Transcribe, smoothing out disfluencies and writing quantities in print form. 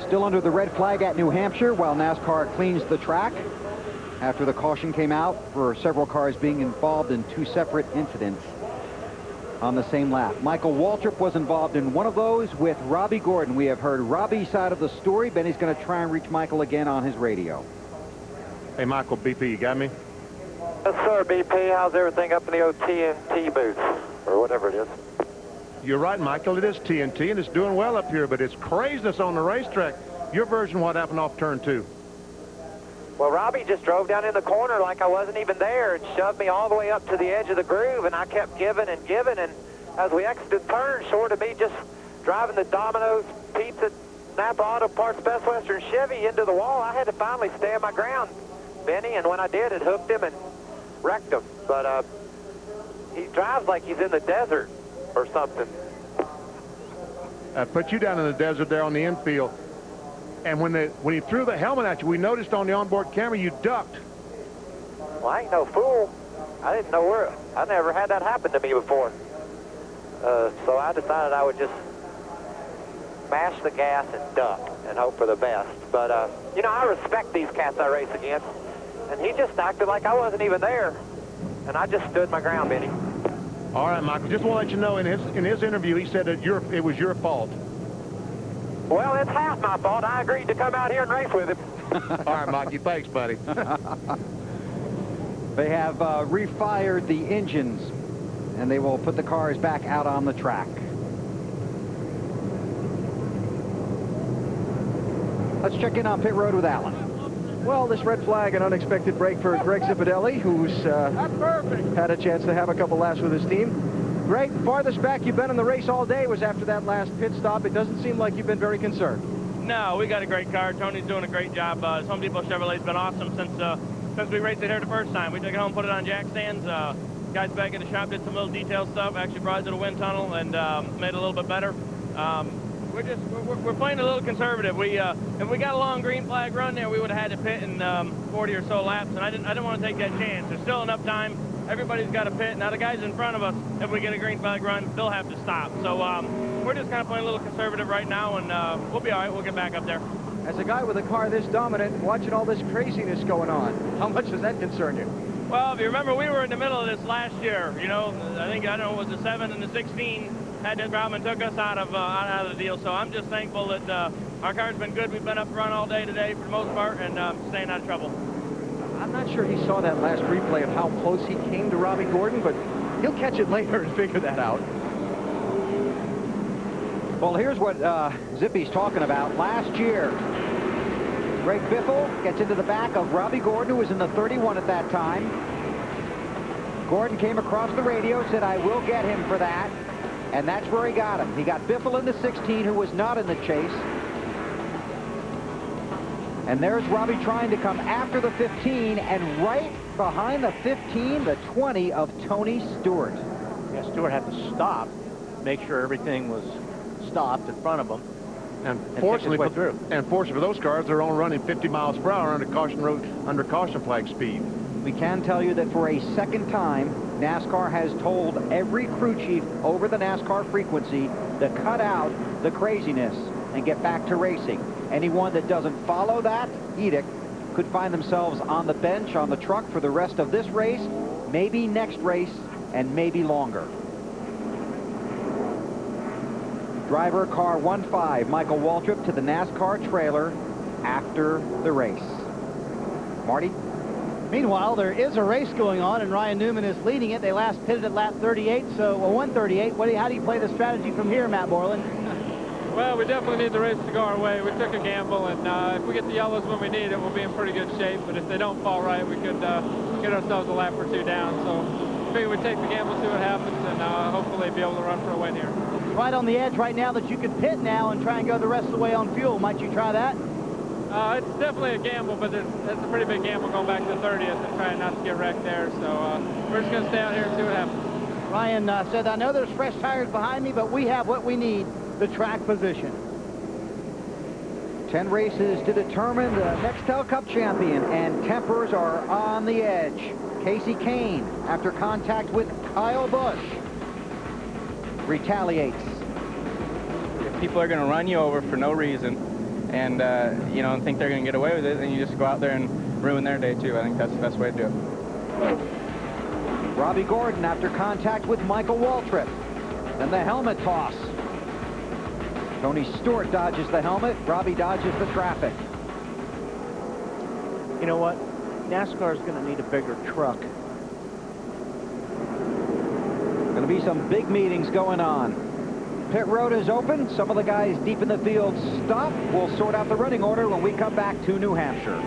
Still under the red flag at New Hampshire while NASCAR cleans the track after the caution came out for several cars being involved in two separate incidents on the same lap. Michael Waltrip was involved in one of those with Robbie Gordon. We have heard Robbie's side of the story. Benny's going to try and reach Michael again on his radio. Hey, Michael, BP, you got me? Yes, sir, BP. How's everything up in the OTNT booth, or whatever it is? You're right, Michael. It is TNT, and it's doing well up here, but it's craziness on the racetrack. Your version of what happened off turn 2? Well, Robbie just drove down in the corner like I wasn't even there and shoved me all the way up to the edge of the groove, and I kept giving and giving, and as we exited turn, short of me just driving the Domino's Pizza Napa Auto Parts Best Western Chevy into the wall, I had to finally stand my ground, Benny, and when I did, it hooked him and wrecked him. But he drives like he's in the desert or something. I put you down in the desert there on the infield. And when he threw the helmet at you, we noticed on the onboard camera you ducked. Well, I ain't no fool. I didn't know where. I never had that happen to me before. So I decided I would just mash the gas and duck and hope for the best. But, you know, I respect these cats I race against. And he just acted like I wasn't even there. And I just stood my ground, Benny. All right, Michael, just want to let you know, in his interview, he said that it was your fault. Well, it's half my fault. I agreed to come out here and race with him. All right, Mikey, thanks, buddy. They have refired the engines, and they will put the cars back out on the track. Let's check in on pit road with Alan. Well, this red flag, an unexpected break for Greg Zipadelli, who's had a chance to have a couple laps with his team. Greg, farthest back you've been in the race all day was after that last pit stop. It doesn't seem like you've been very concerned. No, we got a great car. Tony's doing a great job. Home Depot Chevrolet's been awesome since we raced it here the first time. We took it home, put it on jack stands. Guys back at the shop did some little detail stuff. Actually brought it to the wind tunnel and made it a little bit better. We're playing a little conservative. If we got a long green flag run there, we would have had to pit in 40 or so laps, and I didn't want to take that chance. There's still enough time. Everybody's got to pit. Now the guys in front of us, if we get a green flag run, they'll have to stop. So we're just kind of playing a little conservative right now, and we'll be all right. We'll get back up there. As a guy with a car this dominant, watching all this craziness going on, how much does that concern you? Well, if you remember, we were in the middle of this last year. You know, I don't know, it was the 7 and the 16 had this problem and took us out of the deal. So I'm just thankful that our car's been good. We've been up front all day today for the most part, and staying out of trouble. I'm not sure he saw that last replay of how close he came to Robbie Gordon, but he'll catch it later and figure that out. Well, here's what Zippy's talking about. Last year, Greg Biffle gets into the back of Robbie Gordon, who was in the 31 at that time. Gordon came across the radio, said, "I will get him for that." And that's where he got him. He got Biffle in the 16, who was not in the chase. And there's Robbie trying to come after the 15, and right behind the 15, the 20 of Tony Stewart. Yeah, Stewart had to stop, make sure everything was stopped in front of him. And fortunately for those cars, they're only running 50 miles per hour under caution flag speed. We can tell you that for a second time, NASCAR has told every crew chief over the NASCAR frequency to cut out the craziness and get back to racing. Anyone that doesn't follow that edict could find themselves on the bench, on the truck for the rest of this race, maybe next race, and maybe longer. Driver car 1-5, Michael Waltrip, to the NASCAR trailer after the race. Marty? Meanwhile, there is a race going on, and Ryan Newman is leading it. They last pitted at lap 38, so 138. How do you play the strategy from here, Matt Borland? Well, we definitely need the race to go our way. We took a gamble, and if we get the yellows when we need it, we'll be in pretty good shape. But if they don't fall right, we could get ourselves a lap or two down. So I figure we take the gamble, see what happens, and hopefully be able to run for a win here. Right on the edge right now that you could pit now and try and go the rest of the way on fuel. Might you try that? It's definitely a gamble, but it's a pretty big gamble going back to 30th and trying not to get wrecked there. So we're just going to stay out here and see what happens. Ryan said, "I know there's fresh tires behind me, but we have what we need, the track position." 10 races to determine the Nextel Cup champion, and tempers are on the edge. Casey Kane, after contact with Kyle Busch, retaliates. If people are going to run you over for no reason, and you know, and think they're going to get away with it, and you just go out there and ruin their day too. I think that's the best way to do it. Robbie Gordon after contact with Michael Waltrip. Then the helmet toss. Tony Stewart dodges the helmet. Robbie dodges the traffic. You know what? NASCAR is going to need a bigger truck. Going to be some big meetings going on. Pit road is open. Some of the guys deep in the field stop. We'll sort out the running order when we come back to New Hampshire.